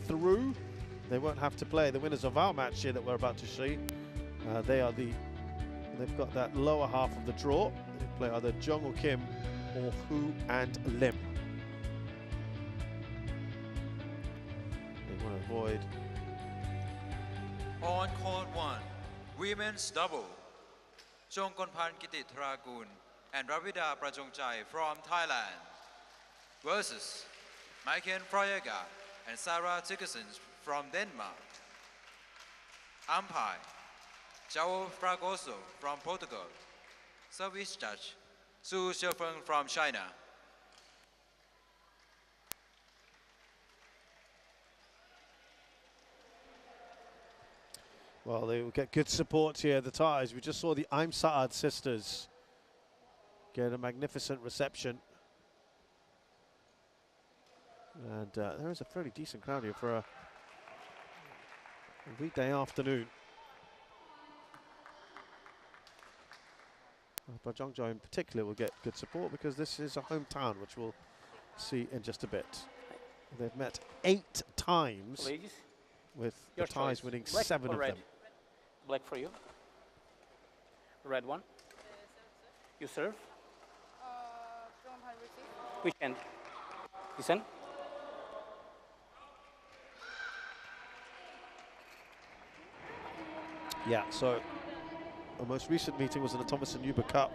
through. They won't have to play the winners of our match here that we're about to see. They've got that lower half of the draw. They play either Jung or Kim or Hu and Lim. They want to avoid. On court 1, women's double. Chongkonpan Kititharakul and Ravida Prajongjai from Thailand versus Fruergaard and Sarah Thygesen from Denmark. Umpire Fruergaard from Portugal. Service judge Su Xiaofeng from China. Well, they will get good support here, the Thais. We just saw the Aim Saad sisters get a magnificent reception. And there is a fairly decent crowd here for a weekday afternoon. Prajongjai in particular will get good support because this is a hometown, which we'll see in just a bit. They've met 8 times, ladies, with the Thais winning 7 of them. Black for you. Red one. You serve. Which end? This end. Yeah, so our most recent meeting was in the Thomas and Uber Cup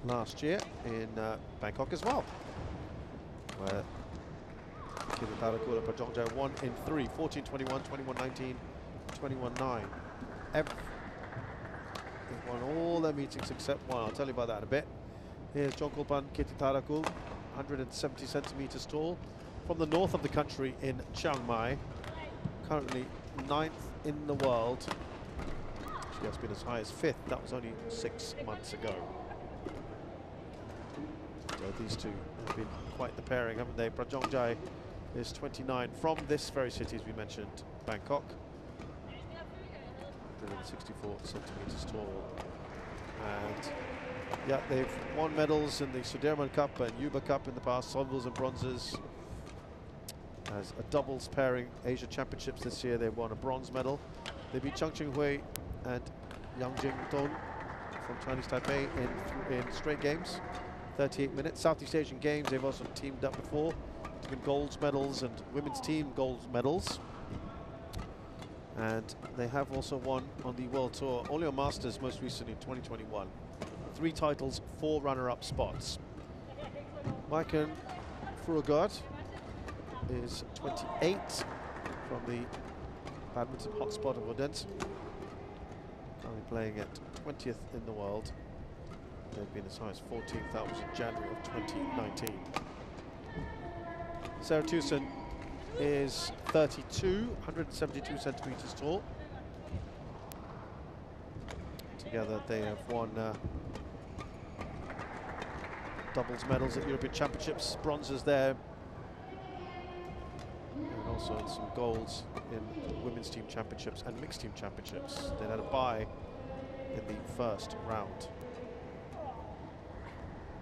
last year in Bangkok as well, where Kititharakul and Prajongjai won in 3, 14-21, 21-19, 21-9. They've won all their meetings except one. I'll tell you about that in a bit. Here's Chongkonpan Kititharakul, 170 centimeters tall, from the north of the country in Chiang Mai, currently 9th in the world. She has been as high as 5th. That was only 6 months ago. So these two have been quite the pairing, haven't they? Prajongjai is 29 from this very city, as we mentioned, Bangkok. 164 centimeters tall. And yeah, they've won medals in the Sudirman Cup and Uber Cup in the past, silvers and bronzes. As a doubles pairing Asia Championships this year, they won a bronze medal. They beat Chang Ching-hui and Yang Jing-don from Chinese Taipei in straight games, 38 minutes. Southeast Asian Games, they've also teamed up before to win gold medals and women's team gold medals. And they have also won on the World Tour, only on Masters most recently in 2021. 3 titles, 4 runner-up spots. Maiken Fruergaard is 28 from the badminton hotspot of Odense. Currently playing at 20th in the world. They've been as high as 14th. That was in January of 2019. Sarah Thygesen is 32, 172 centimeters tall. Together they have won doubles medals at European Championships, bronzes there, and also some golds in women's team championships and mixed team championships. They had a bye in the first round.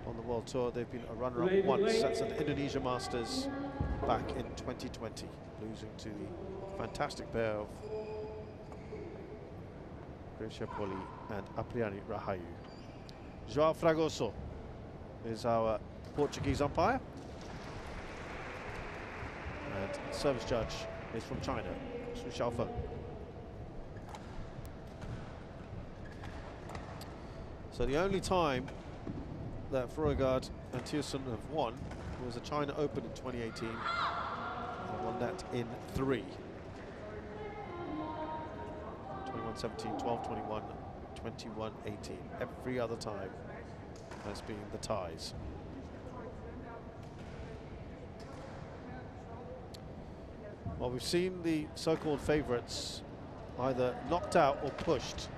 On the World Tour, they've been a runner-up once. That's at the Indonesia Masters back in 2020, losing to the fantastic pair of Gracia Poli and Apriani Rahayu. João Fragoso is our Portuguese umpire. And service judge is from China, Su Xiaofeng. So the only time that Fruergaard and Thygesen have won was the China Open in 2018. They won that in 3. 21-17, 12-21, 21-18. Every other time has been the ties. Well, we've seen the so-called favourites either knocked out or pushed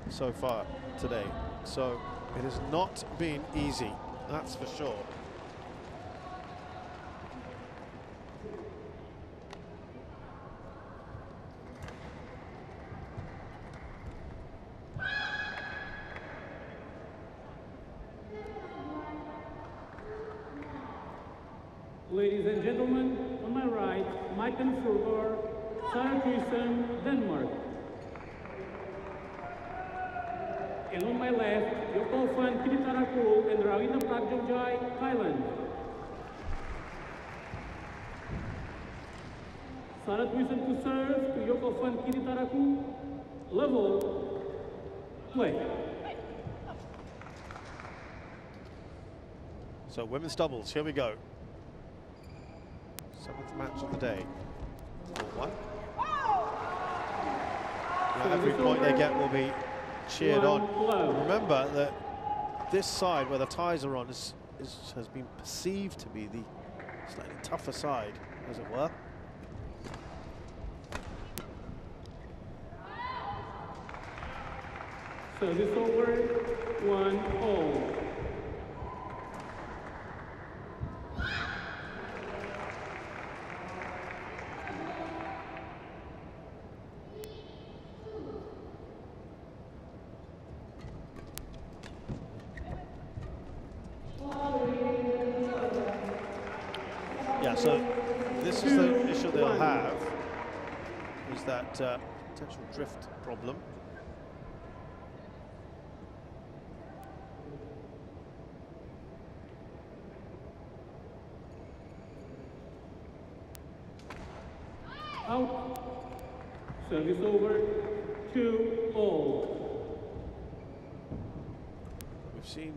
so far today. So it has not been easy, that's for sure. Ladies and gentlemen, on my right, second Fruergaard, Thygesen, Denmark. And on my left, Yokofan Kititharakul and Ravina Prajongjai, Thailand. Thygesen to serve to Yokofan Kititharakul, level, play. So women's doubles, here we go. 7th match of the day. 4-1. Now every point they get will be cheered on. Remember that this side where the ties are on has been perceived to be the slightly tougher side, as it were. Service over, 1-all. Yeah, so this is the issue they'll have, is that potential drift problem. Out. Service over, 2-all. We've seen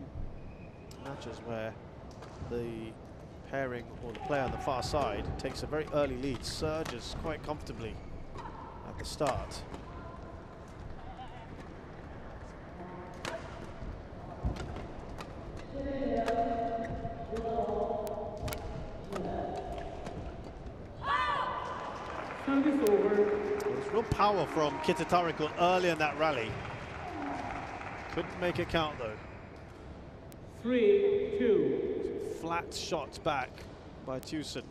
matches where the pairing or the player on the far side takes a very early lead, surges quite comfortably at the start. Service over. There's real power from Kititharakul early in that rally. Couldn't make it count though. 3-2. Flat shots back by Thygesen.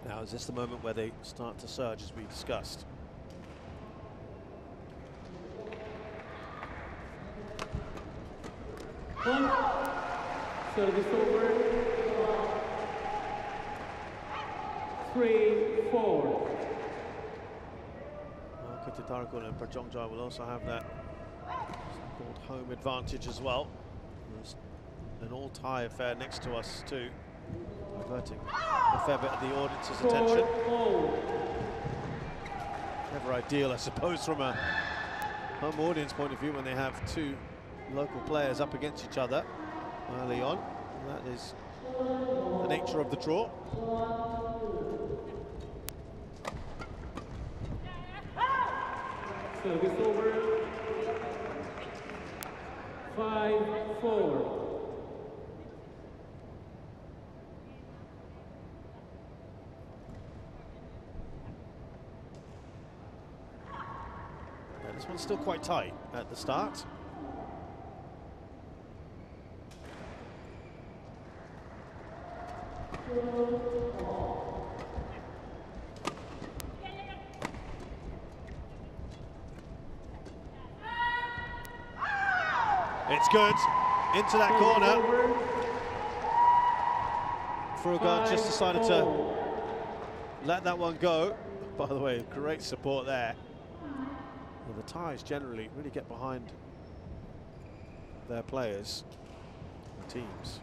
Now, is this the moment where they start to surge, as we discussed? Service over, 3-4. Well, Kititharakul and Prajongjai will also have that so-called home advantage as well. There's an all-tie affair next to us too, diverting a fair bit of the audience's attention. Never ideal, I suppose, from a home audience point of view when they have two local players up against each other early on. And that is the nature of the draw. Service over, 5-4. This one's still quite tight at the start. It's good, into that corner. Fruergaard just decided to let that one go. By the way, great support there. Well, the ties generally really get behind their players and teams.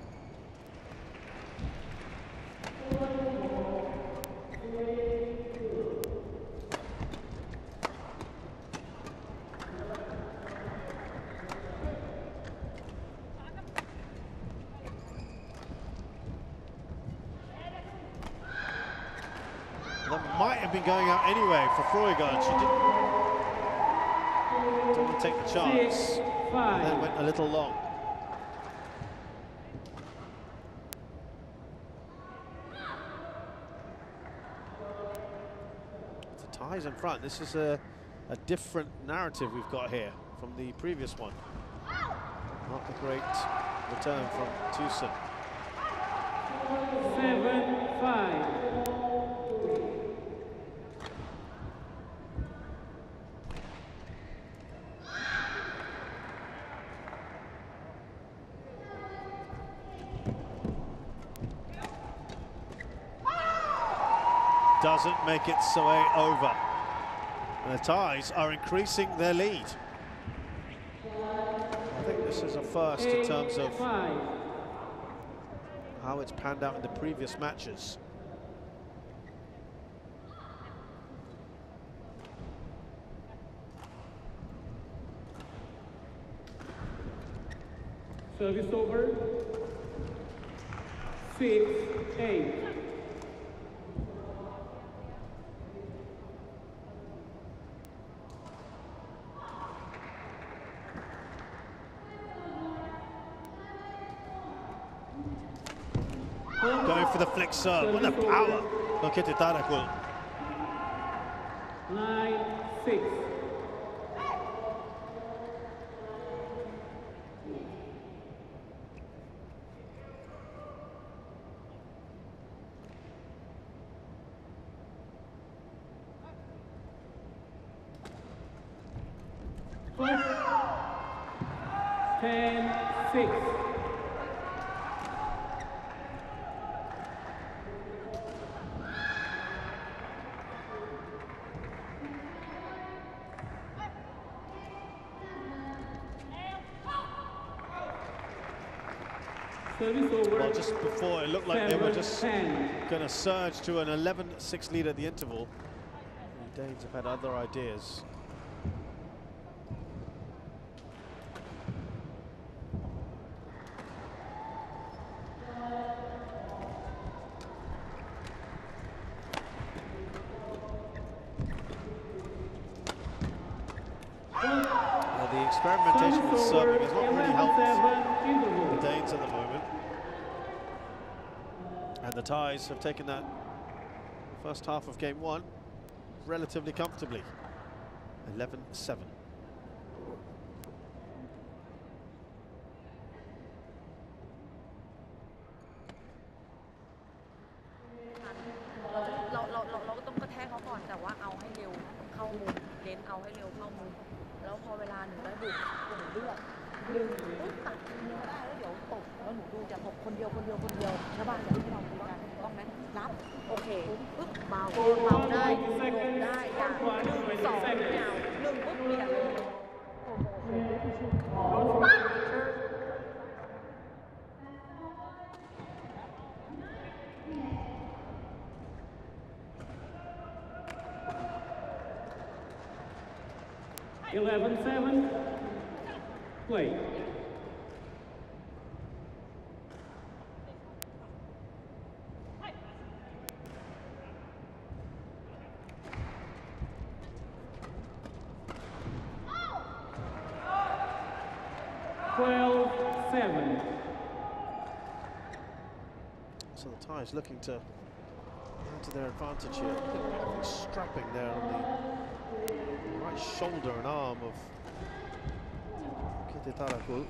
That might have been going out anyway for Fruergaard. She didn't take the chance, and then went a little long. The ties in front. This is a different narrative we've got here from the previous one. Not a great return from Thygesen. 7-5. Doesn't make its way over. And the Thais are increasing their lead. I think this is a first in terms of how it's panned out in the previous matches. Service over. 6-8. Going for the flick serve. What a power for Kititharakul. 9-6. Well, just before it looked like they were just going to surge to an 11-6 lead at the interval. The Danes have had other ideas. Well, the experimentation with serving has not really helped the Danes at the moment. And the Thais have taken that first half of game one relatively comfortably. 11-7.เราก็ต้องกระแทกเขาก่อนแต่ว่าเอาให้เร็วเข้ามุมเน้นเอาให้เร็วเข้ามุมแล้วพอเวลาหนูได้บุกหนูเลือกดึงปุ๊บตัดทีนี้ก็ได้แล้วเดี๋ยวตบแล้วหนูดูจะตบคนเดียวชาวบ้านจะให้เราคุยกันต้องไหมรับโอเคปุ๊บเบาได้ลงได้อย่าง1 2ไม่เอา1ปุ๊บเปลี่ยนเลย11-7. Play. So the Thais looking to add to their advantage here. Strapping there on the right shoulder and arm of Kititharakul.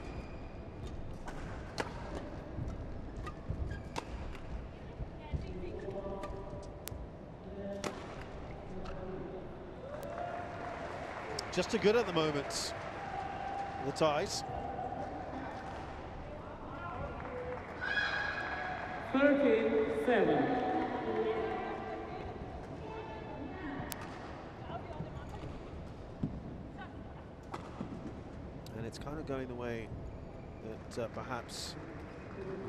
Just too good at the moment, the Thais. 13-7. And it's kind of going the way that perhaps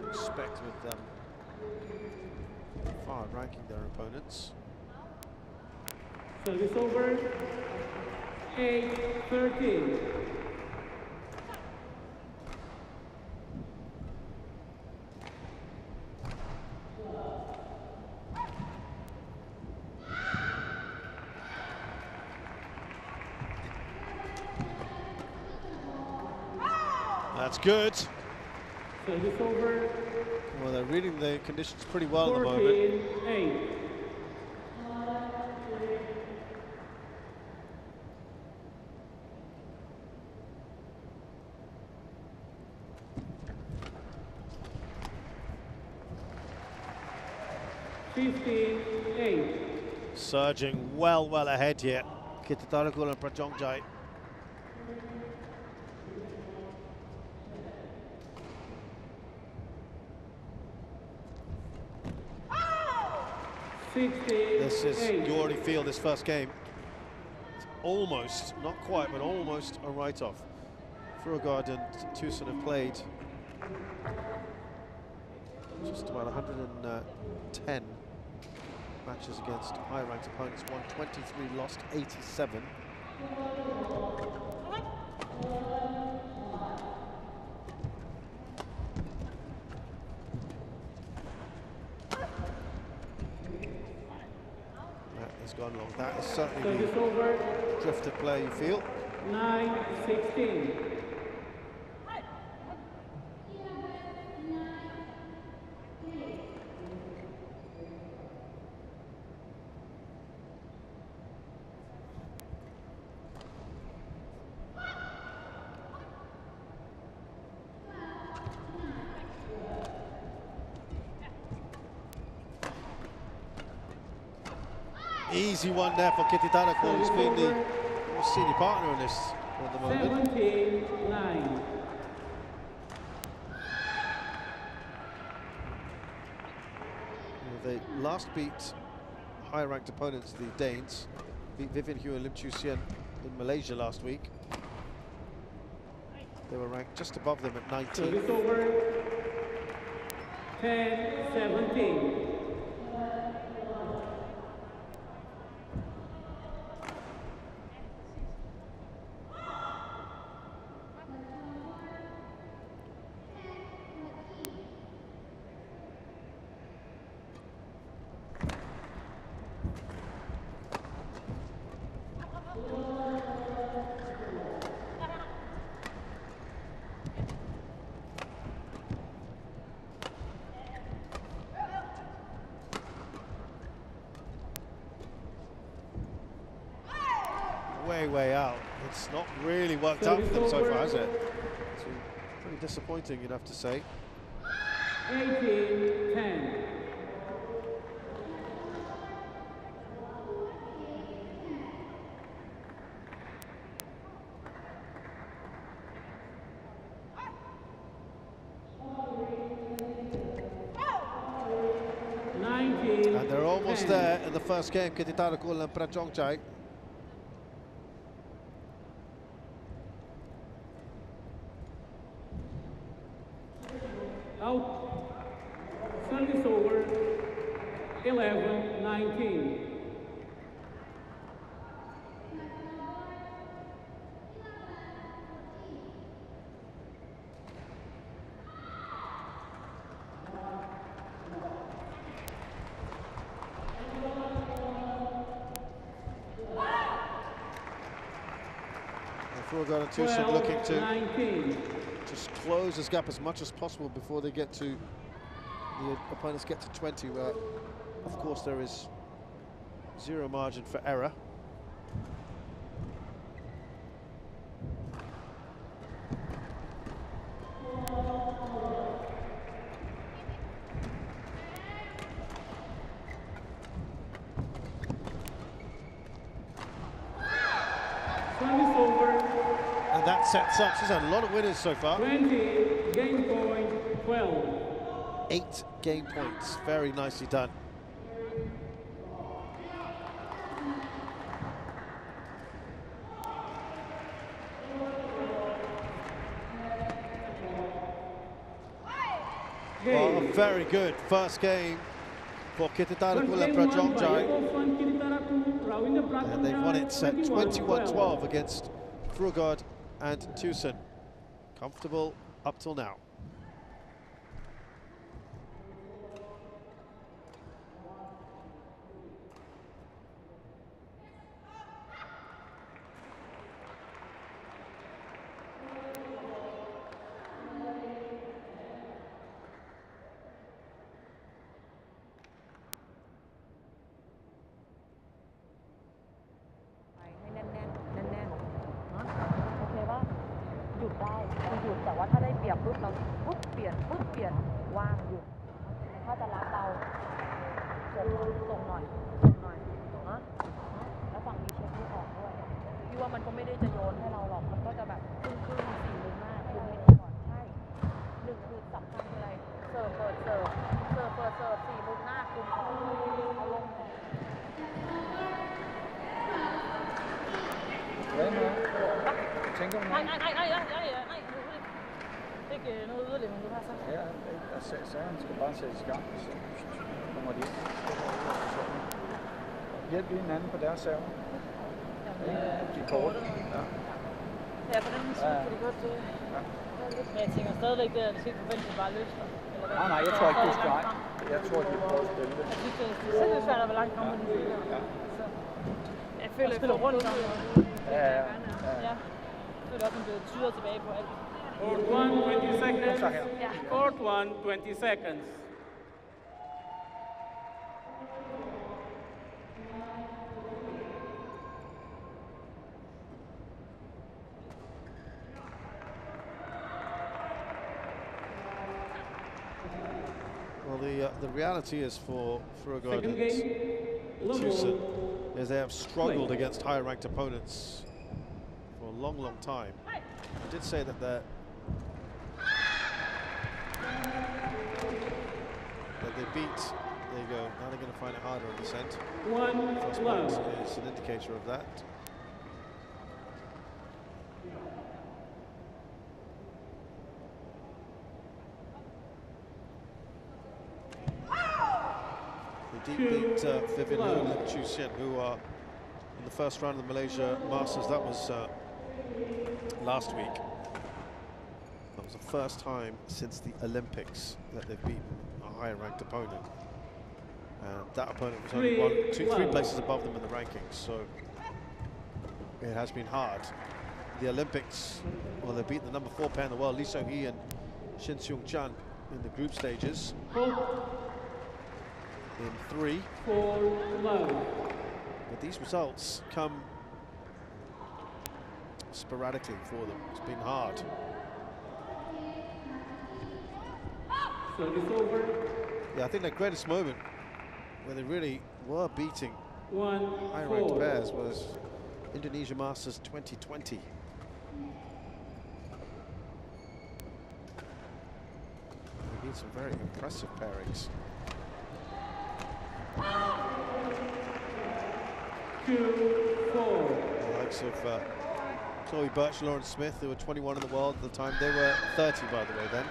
expect with them far ranking their opponents. Service over. 8-13. That's good. Service over. Well, they're reading the conditions pretty well at the moment. 14-8. 15-8. Surging well ahead here. Kititharakul and Prajongjai. This is, you already feel this first game. It's almost, not quite, but almost a write-off. Fruergaard and Thygesen have played just about 110 matches against high-ranked opponents. Won 23, lost 87. Has gone long. That is certainly the drifted play you feel. 9-16. Easy one there for Kititharakul, who's been the most senior partner in this at the moment. 17-9. They last beat higher-ranked opponents, the Danes. Beat Vivian Hugh and Lim Chu Sien in Malaysia last week. They were ranked just above them at 19. Service over. 10-17. Way out. It's not really worked out for them so far, has it? It's pretty disappointing, you'd have to say. 18-10. And they're almost there in the first game, Kititharakul and Prajongjai. Out. Service over. 11-19. Fruergaard and Thygesen looking to just close this gap as much as possible before they get to the opponents get to 20, where of course there is zero margin for error. And that sets up, she's had a lot of winners so far. 20, game point, 12. 8 game points, very nicely done. Well, a very good first game for Kititharakul and Prajongjai. And they've won it set 21-12 against Fruergaard and Thygesen. Comfortable up till now. ส่งหน่อยส่งหน่อยแล้วฝั่งนี้เช็คลูกออกด้วยพี่ว่ามันก็ไม่ได้จะโยนให้เราหรอกมันก็จะแบบครึ่ง4 มุมหน้าคุมให้ดีก่อนใช่หนึ่งคือสำคัญคืออะไรเสิร์ฟเปิดเสิร์ฟ4 มุมหน้าคุมเอาลง Hvad med? Tænker du noget? Nej. Ikke noget yderligere, men du har sagt. Ja, sageren skal bare sættes i gang, så kommer de ind. Hjælp lige hinanden på deres server. De korte. Ja, på den musik kan det godt. Men jeg tænker stadigvæk, at det skal forvente bare løfter. Nej, jeg tror ikke, det skal ej. Jeg tror, de prøver at spille det. Jeg synes, det er svært at være langt komme med de ja. Jeg føler, at jeg spiller rundt om. Ja. Jeg føler også, at man bliver tyret tilbage på alt. Court 1, 20 seconds. Ja. Court 1, 20 seconds. Well, the reality is for Fruergaard and Thygesen is they have struggled against higher ranked opponents for a long, long time. I did say that they beat. There you go. Now they're going to find it harder on this end. First point is an indicator of that. They beat Vivian Lu and Chu Xian, who are in the first round of the Malaysia Masters. That was last week. That was the first time since the Olympics that they've beaten a higher ranked opponent. And that opponent was only 3 places above them in the rankings, so it has been hard. The Olympics, well, they beat the number 4 pair in the world, Lee So-hee and Shin Seung-chan, in the group stages. In 3. But these results come sporadically for them. It's been hard. Yeah, I think their greatest moment where they really were beating high-ranked pairs was Indonesia Masters 2020. We need some very impressive pairings. 2-4. The likes of Chloe Birch, Lauren Smith, who were 21 in the world at the time. They were 30, by the way, then.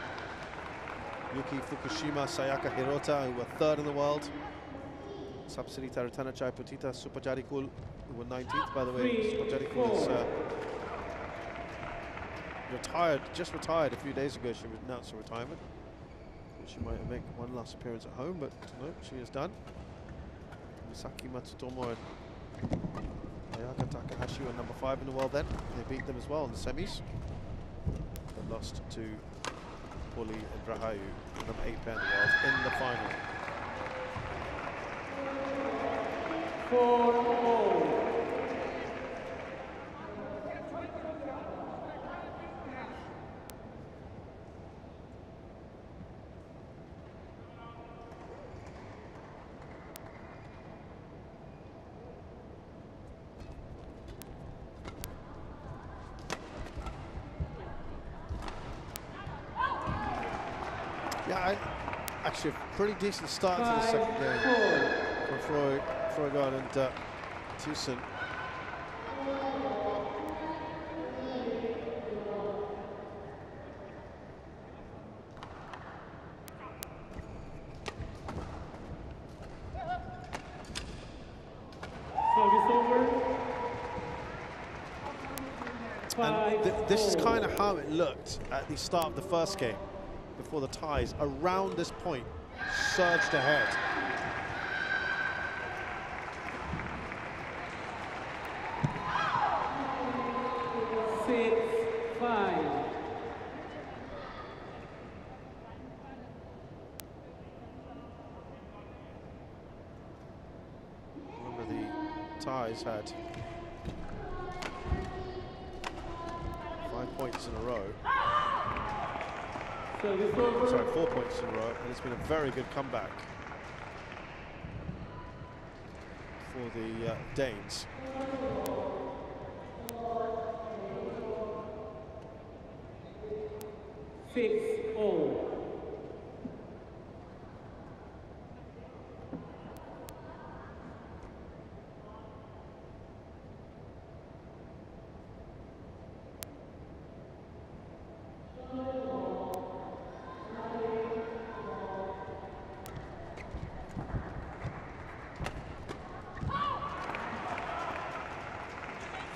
Yuki Fukushima, Sayaka Hirota, who were 3rd in the world. Sapsiri Taratana Chaiputita, Supajarikul, who were 19th, by the way. Supajarikul is retired, just retired a few days ago. She announced her retirement. She might make one last appearance at home, but no, she is done. Misaki Matsutomo and Ayaka Takahashi were number 5 in the world then. They beat them as well in the semis. They lost to Puli and Rahayu, the number 8 pair in the world, in the final. 4-4. Yeah, actually a pretty decent start to the second game for Fruergaard and Thygesen. Service over. And this is kind of how it looked at the start of the first game, before the ties. Around this point, surged ahead. Remember, the ties had 5 points in a row. Sorry, 4 points in a row, and it's been a very good comeback. for the Danes. Six all.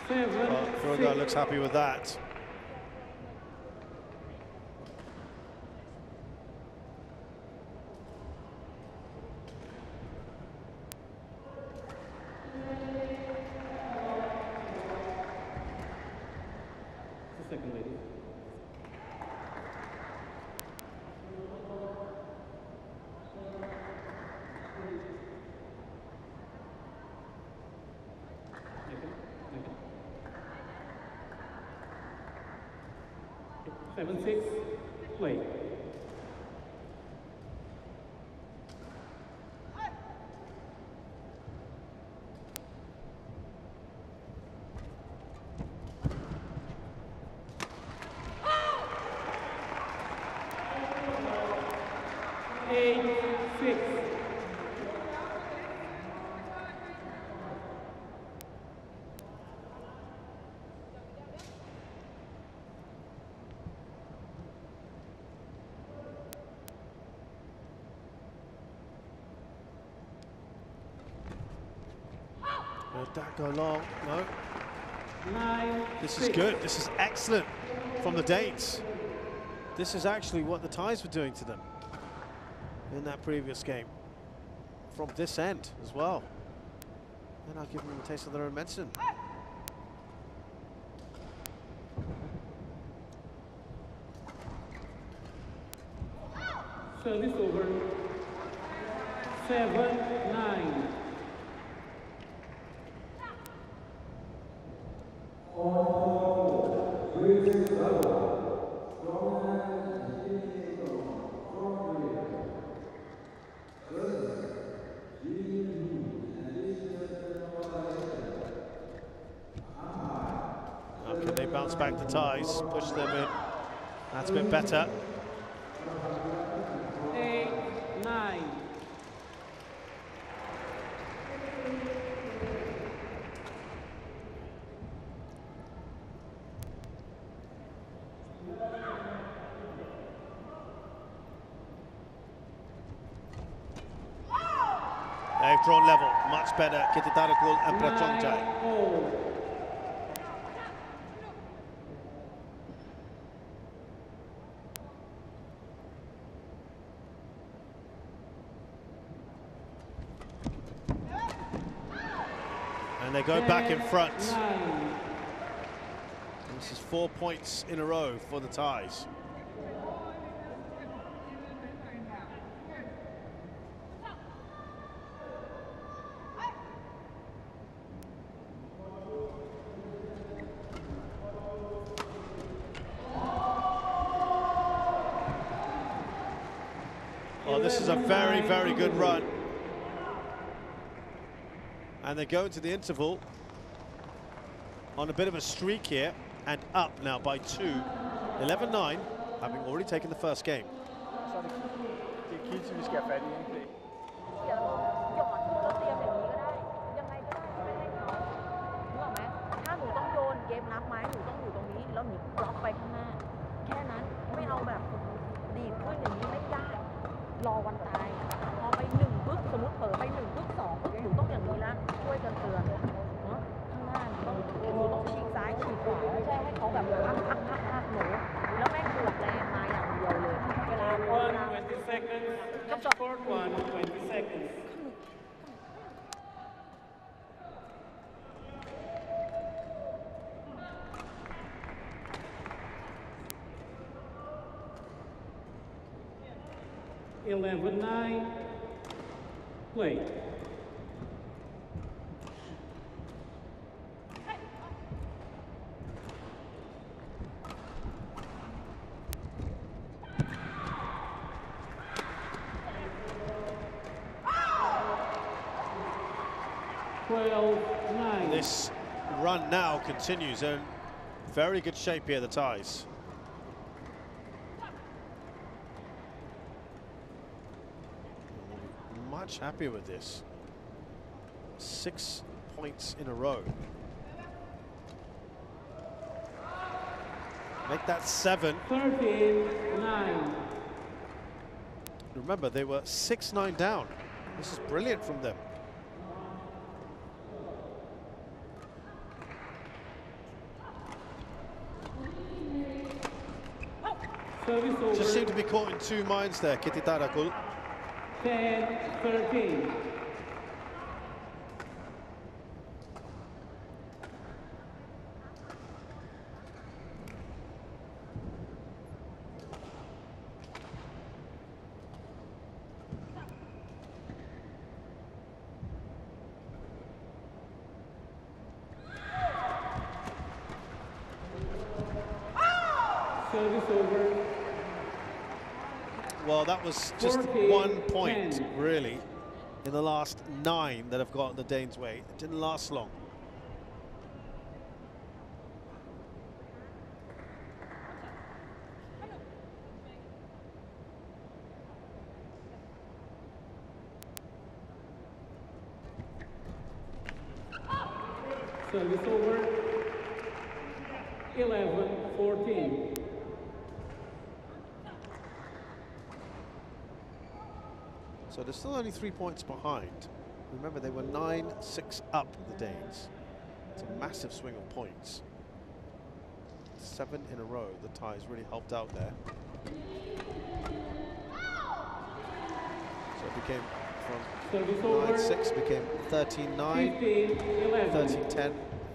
Well, Fruergaard looks happy with that. Second lady. Second. 7-6, play. Did that go long? No. 9-6. This is good. This is excellent from the Danes. This is actually what the Thais were doing to them in that previous game. From this end as well. And I'll give them a taste of their own medicine. Service over. 7-9. Can they bounce back the Thais, push them in? That's a bit better. 8-9. They've drawn level, much better. Kititharakul and Prajongjai. 9-0. And they go back in front. 9. This is 4 points in a row for the Thais. Well, this is a very, very good run. And they go into the interval on a bit of a streak here and up now by 2. 11-9, having already taken the first game. Så er det Kitty, vi skal have fat i, ikke? เดี๋ยวหยอดแล้วเตรียมอย่างนี้ก็ได้ ยังไงก็ได้ไม่ให้เขานึกออกไหมถ้าหนูต้องโยนเกมนับไม้หนูต้องอยู่ตรงนี้แล้วหนูบล็อกไปข้างหน้า แค่นั้นไม่เอาแบบดีดขึ้นอย่างนี้ไม่ได้ รอวันตาย พอไป1ปึ๊บสมมติเผลอไป1ปึ๊บ2ปึ๊บหนูต้องอย่างนี้ละช่วยกันเตือนเนาะข้างหน้าหนูต้องฉีกซ้ายฉีกขวาไม่ใช่ให้เขาแบบพักหนูแล้วแม่งบวกแรงมาอย่างเดียวเลย เวลา 20 seconds. Short one, 20 seconds. Eleven, 9. Play. 12-9. This run now continues, and very good shape here, the Thais. Much happier with this. 6 points in a row. Make that 7. 13-9. Remember, they were 6-9 down. This is brilliant from them. Service over. Just seem to be caught in two minds there, Kititharakul. 10-13. Service over. Well, that was just 14, 1 point, 10. really, in the last 9 that have gotten the Danes' way. It didn't last long. Service over. 11-14. So they're still only 3 points behind. Remember, they were 9-6 up, the Danes. It's a massive swing of points. 7 in a row. The Thais really helped out there. So it became Service from over. 9-6 became 13-9, 15-11. 13-10,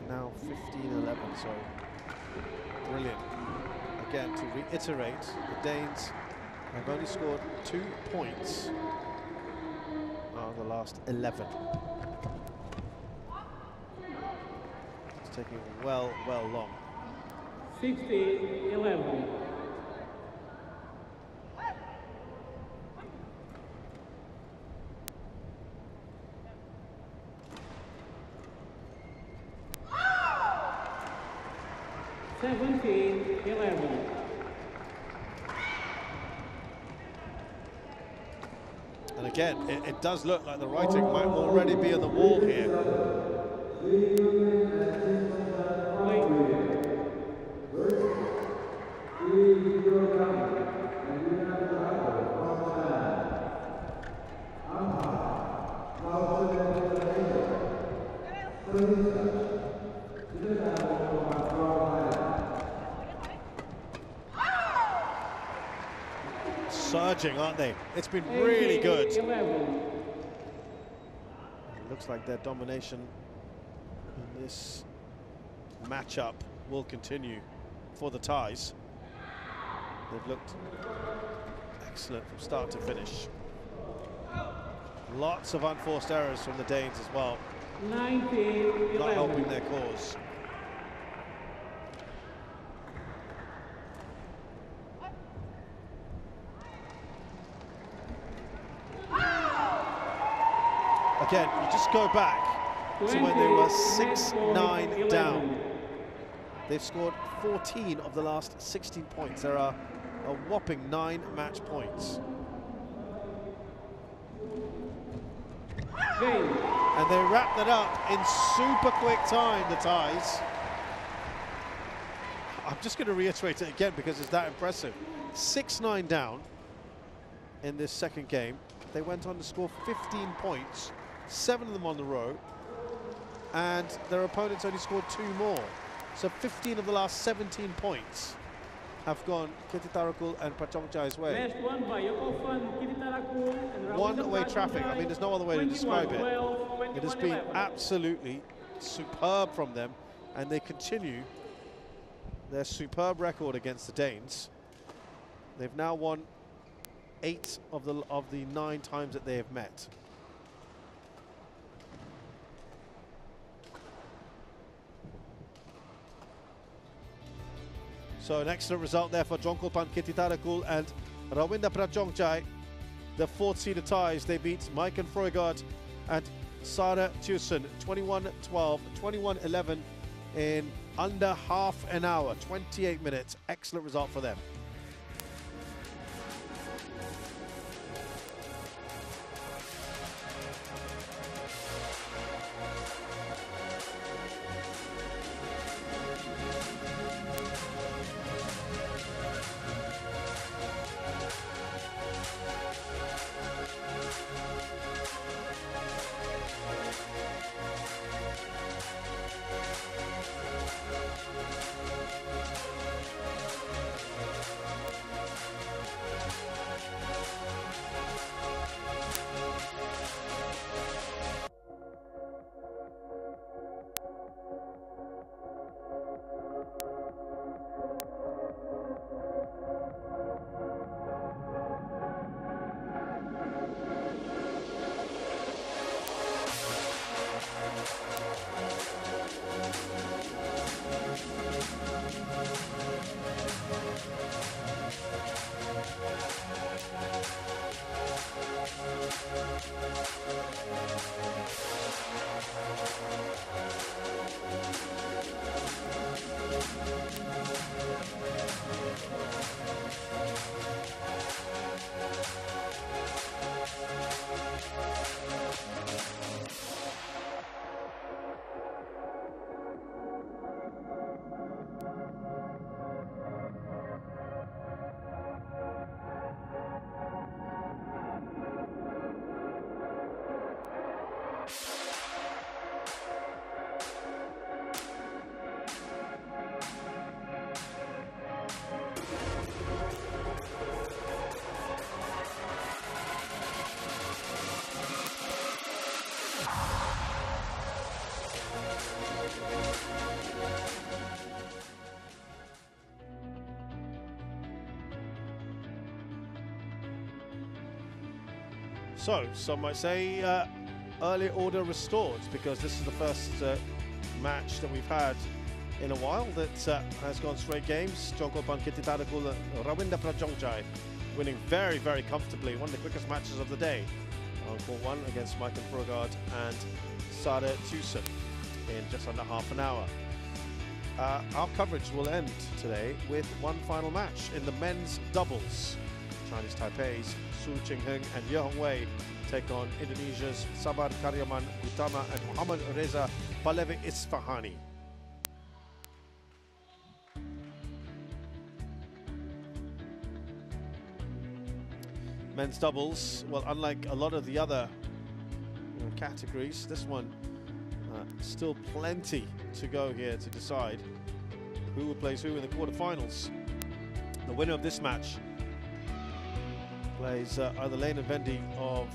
now 15-11. So brilliant. Again, to reiterate, the Danes have only scored 2 points out of the last 11. It's taking well long. 16-11. And again, it does look like the writing might already be on the wall here. Surging, aren't they? It's been really good. It looks like their domination in this matchup will continue for the Thais. They've looked excellent from start to finish. Lots of unforced errors from the Danes as well. 19-11. Not helping their cause. Again, you just go back to when they were 6-9 down. They've scored 14 of the last 16 points. There are a whopping 9 match points. And they wrapped that up in super quick time, the Thais. I'm just going to reiterate it again because it's that impressive. 6-9 down in this second game. They went on to score 15 points, 7 of them on the row, and their opponents only scored 2 more. So 15 of the last 17 points have gone Kititharakul and Prajongjai's way. Last one by Kititharakul and One-way traffic. I mean, there's no other way to describe it. It has been absolutely superb from them, and they continue their superb record against the Danes. They've now won 8 of the 9 times that they have met. So an excellent result there for Jongkulpan Kititharakul and Rawinda Prajongjai, the 4th seeded Thais. They beat Mike and Fruergaard and Sara Thygesen, 21-12, 21-11 in under half an hour, 28 minutes. Excellent result for them. So, some might say earlier order restored, because this is the first match that we've had in a while that has gone straight games. Jongkolpan Kititharakul, Rawinda Prajongjai winning very, very comfortably. One of the quickest matches of the day on court one against Michael Fruergaard and Sara Thygesen in just under half an hour. Our coverage will end today with one final match in the men's doubles. Chinese Taipei's Su Qingheng and Ye Hongwei take on Indonesia's Sabar Karyaman Utama and Muhammad Reza Pahlavi Isfahani. Men's doubles, well, unlike a lot of the other categories, this one still plenty to go here to decide who plays who in the quarterfinals. The winner of this match plays either Lane and Vendi of